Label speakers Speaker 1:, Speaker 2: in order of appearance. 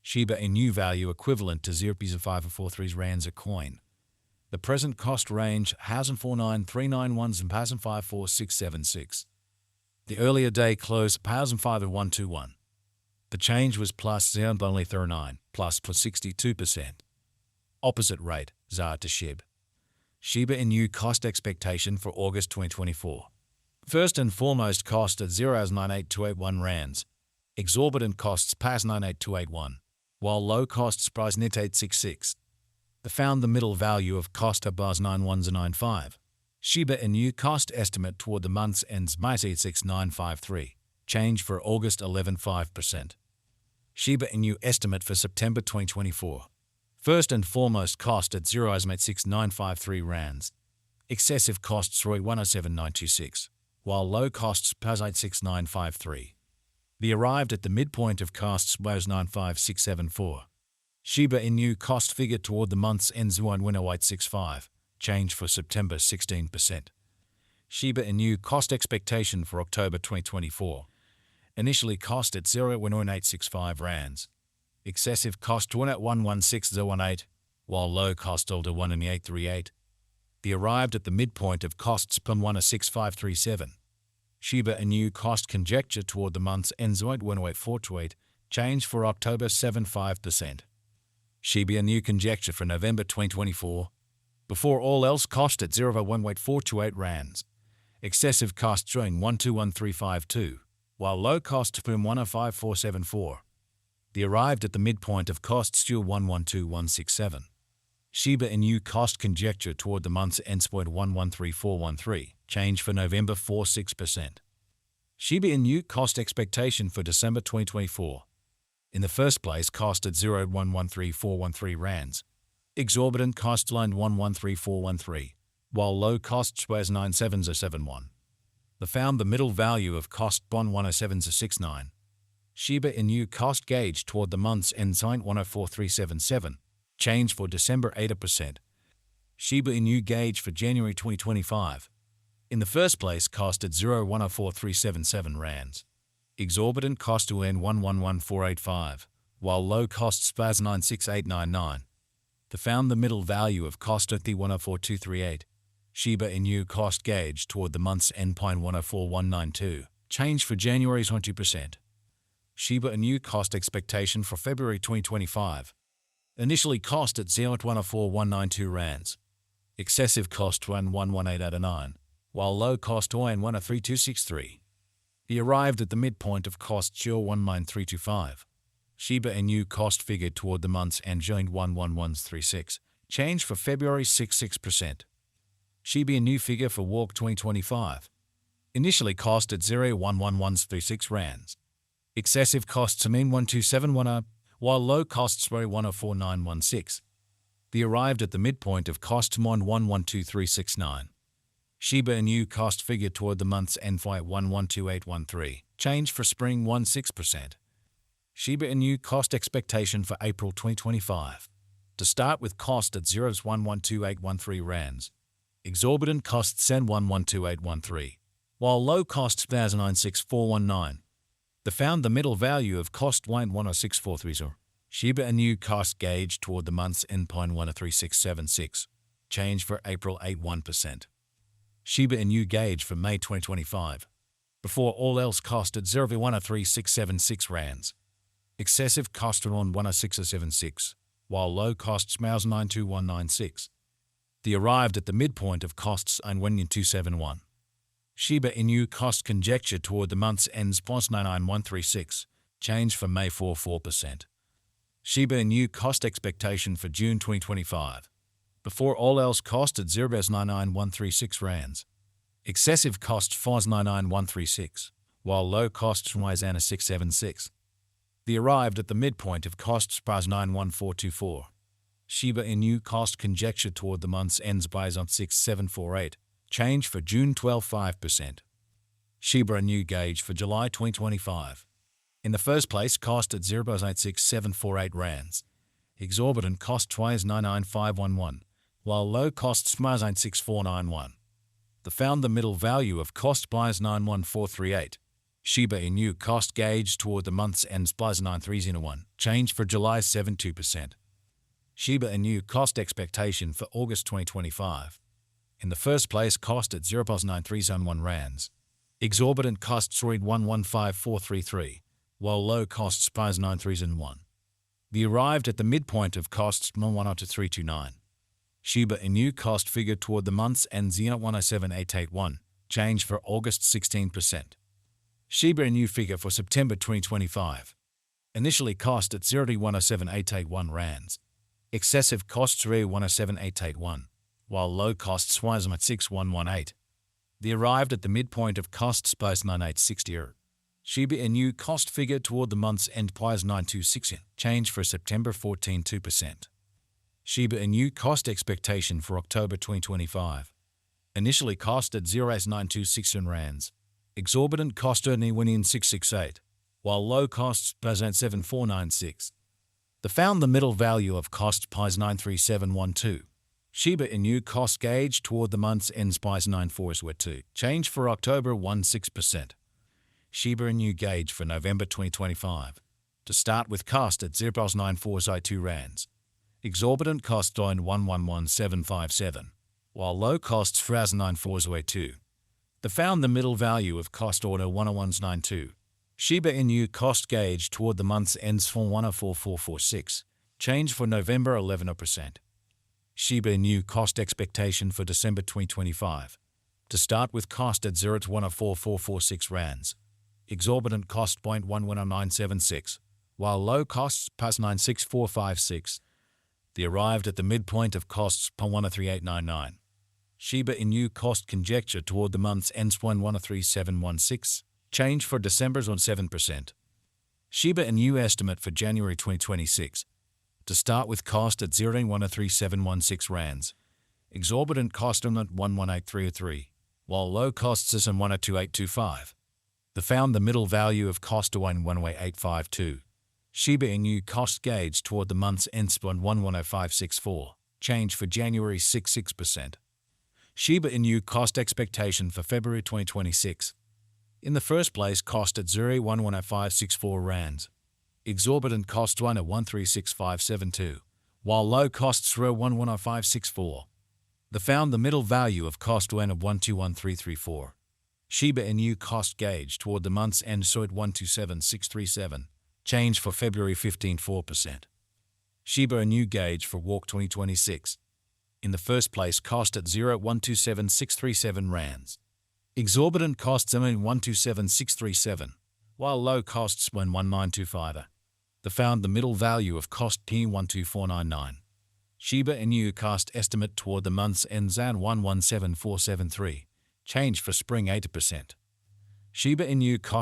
Speaker 1: Shiba Inu value equivalent to 0.543 rands a coin. The present cost range 1,049,391 and 1,054,676. The earlier day close 1,05121. The change was plus 0.39, plus 62%. Opposite rate, ZAR to SHIB. Shiba Inu cost expectation for August 2024. First and foremost cost at 0.98281 rands. Exorbitant costs past 98281, while low costs price net 866. The found the middle value of cost above 9195. Shiba Inu cost estimate toward the month's ends minus 86953. Change for August 11.5%. Shiba Inu estimate for September 2024. First and foremost cost at 0.86953 rands. Excessive costs ROI 107926, while low costs PAS 86953. The arrived at the midpoint of costs was 95674. Shiba Inu cost figure toward the month's ends 10865. Change for September 16%. Shiba Inu cost expectation for October 2024. Initially cost at 0.1865 rands. Excessive cost 1.116018, while low cost older 1.838. The arrived at the midpoint of costs PUM 1.6537. Shiba Inu cost conjecture toward the month's ends 1.8428. Change for October 7.5%. Shiba Inu conjecture for November 2024. Before all else cost at 0.18428 rands. Excessive cost showing 1.21352, while low cost PUM 1.05474. The arrived at the midpoint of costs still 1.12167. Shiba Inu cost conjecture toward the month's ends 1.13413. Change for November 4.6%. Shiba Inu cost expectation for December 2024. In the first place cost at 0.113413 rands. Exorbitant cost line 1.13413, while low costs was 97071. The found the middle value of cost bond 10769. Shiba Inu cost gauge toward the month's end sign 104377. Change for December 8%. Shiba Inu gauge for January 2025. In the first place cost at 0.104377 rands. Exorbitant cost to N 111485, while low cost SPAS 96899. The found the middle value of cost at the 104238. Shiba Inu cost gauge toward the month's end pine 104192. Change for January 20%. Shiba Inu cost expectation for February 2025. Initially cost at 0.104192 rands. Excessive cost 1.11889, while low cost ON 1.03263. He arrived at the midpoint of cost 0.19325. Shiba Inu cost figure toward the month's end joined 1.1136. Change for February 6.6%. Shiba Inu figure for Walk 2025. Initially cost at 0.11136 rands. Excessive costs mean 12710, while low costs were 104916. The arrived at the midpoint of cost mon 112369. Shiba Inu cost figure toward the month's end fight 112813. Change for spring 16%. Shiba Inu cost expectation for April 2025. To start with cost at 0.112813 rands. Exorbitant costs N 112813, while low costs 96419. The found the middle value of cost 1.106430. Shiba Inu cost gauge toward the month's end pine 1.3676. Change for April 81%. Shiba Inu gauge for May 2025. Before all else cost at 0.13676 rands. Excessive cost on 1.0676, while low costs 92196. The arrived at the midpoint of costs 1.271. Shiba Inu cost conjecture toward the month's ends plus 99136. Change for May 4%. Shiba Inu cost expectation for June 2025. Before all else cost at 0.99136 rands. Excessive cost 99136, while low costs wise 676. The arrived at the midpoint of costs price 91424. Shiba Inu cost conjecture toward the month's ends buys on 6748. Change for June 12.5%. Shiba Inu gauge for July 2025. In the first place cost at 0.86748 rands. Exorbitant cost twice 99511, while low costs 96491. The found the middle value of cost buys 91438. Shiba Inu cost gauge toward the month's end supplies 9301, change for July 72%. Shiba Inu cost expectation for August 2025. In the first place, cost at 0.9301 rands. Exorbitant costs read 115433, while low costs price 9301. The arrived at the midpoint of costs 110329. Shiba Inu cost figure toward the month's end 0.107881, change for August 16%. Shiba Inu figure for September 2025. Initially cost at 0.107881 rands. Excessive costs re 107881, while low costs wise at 6118. The arrived at the midpoint of costs price 9860. Shiba Inu cost figure toward the month's end price 926, change for September 14.2%. Shiba Inu cost expectation for October 2025. Initially cost at 0.926 rands. Exorbitant cost earning winning 668, while low costs present 7496. The found the middle value of cost price 93712. Shiba Inu cost gauge toward the month's end price 9422, change for October 16%. Shiba Inu gauge for November 2025. To start with cost at 0.9402 rands. Exorbitant cost on 111757, while low costs for 9402. The found the middle value of cost order 10192. Shiba Inu cost gauge toward the month's ends for 104446, change for November 11%. Shiba Inu cost expectation for December 2025. To start with cost at 0 to 104446 rands. Exorbitant cost 0.110976, while low costs pass 96456. The arrived at the midpoint of costs 0.13899. Shiba Inu cost conjecture toward the month's ends 0.13716, change for December's on 7%. Shiba Inu estimate for January 2026. To start with cost at 0.13716 rands. Exorbitant cost on 11833, while low costs is on 12825. The found the middle value of cost on 11852. Shiba Inu cost gauge toward the month's ends on 110564, change for January 6%. Shiba Inu cost expectation for February 2026. In the first place, cost at 0.110564 rands. Exorbitant cost 1 at 136572, while low costs were 110564. The found the middle value of cost 1 at 121334. Shiba Inu cost gauge toward the month's end so at 127637, change for February 15.4%. Shiba Inu gauge for Walk 2026. In the first place, cost at 0.127637 rands. Exorbitant costs 1.127637, while low costs 1.1925. The found the middle value of cost P12499. Shiba Inu cost estimate toward the month's end Zan 117473, change for spring 80%. Shiba Inu cost